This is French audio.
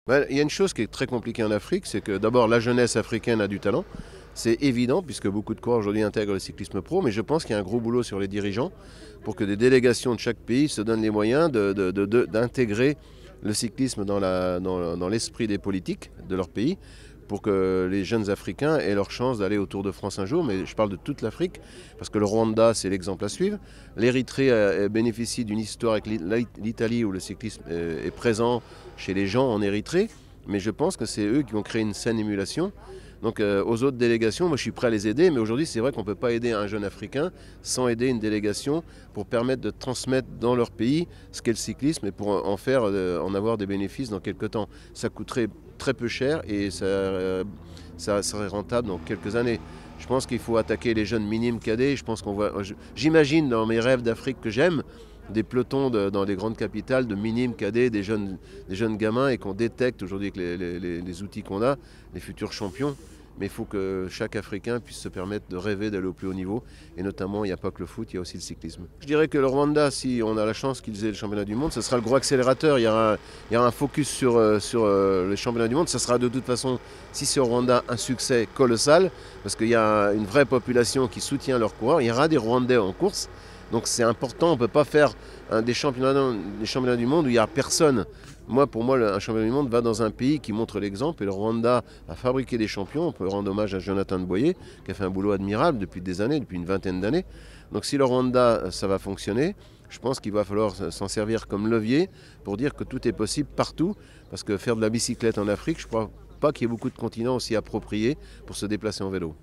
Il y a une chose qui est très compliquée en Afrique, c'est que d'abord la jeunesse africaine a du talent. C'est évident puisque beaucoup de corps aujourd'hui intègrent le cyclisme pro, mais je pense qu'il y a un gros boulot sur les dirigeants pour que des délégations de chaque pays se donnent les moyens d'intégrer le cyclisme dans l'esprit des politiques de leur pays pour que les jeunes Africains aient leur chance d'aller au Tour de France un jour. Mais je parle de toute l'Afrique, parce que le Rwanda, c'est l'exemple à suivre. L'Érythrée bénéficie d'une histoire avec l'Italie où le cyclisme est présent chez les gens en Érythrée. Mais je pense que c'est eux qui ont créé une saine émulation. Donc aux autres délégations, moi je suis prêt à les aider, mais aujourd'hui c'est vrai qu'on ne peut pas aider un jeune Africain sans aider une délégation pour permettre de transmettre dans leur pays ce qu'est le cyclisme et pour en avoir des bénéfices dans quelques temps. Ça coûterait très peu cher et ça serait rentable dans quelques années. Je pense qu'il faut attaquer les jeunes minimes cadets. J'imagine dans mes rêves d'Afrique que j'aime des pelotons dans les grandes capitales de minimes cadets, des jeunes gamins, et qu'on détecte aujourd'hui avec les outils qu'on a, les futurs champions. Mais il faut que chaque Africain puisse se permettre de rêver d'aller au plus haut niveau. Et notamment, il n'y a pas que le foot, il y a aussi le cyclisme. Je dirais que le Rwanda, si on a la chance qu'ils aient le championnat du monde, ce sera le gros accélérateur. Il y aura un focus sur les championnats du monde. Ce sera de toute façon, si c'est au Rwanda, un succès colossal, parce qu'il y a une vraie population qui soutient leurs coureurs. Il y aura des Rwandais en course. Donc c'est important, on ne peut pas faire des championnats du monde où il n'y a personne. Pour moi, un championnat du monde va dans un pays qui montre l'exemple. Et le Rwanda a fabriqué des champions. On peut rendre hommage à Jonathan Boyer, qui a fait un boulot admirable depuis des années, depuis une vingtaine d'années. Donc si le Rwanda, ça va fonctionner, je pense qu'il va falloir s'en servir comme levier pour dire que tout est possible partout. Parce que faire de la bicyclette en Afrique, je ne crois pas qu'il y ait beaucoup de continents aussi appropriés pour se déplacer en vélo.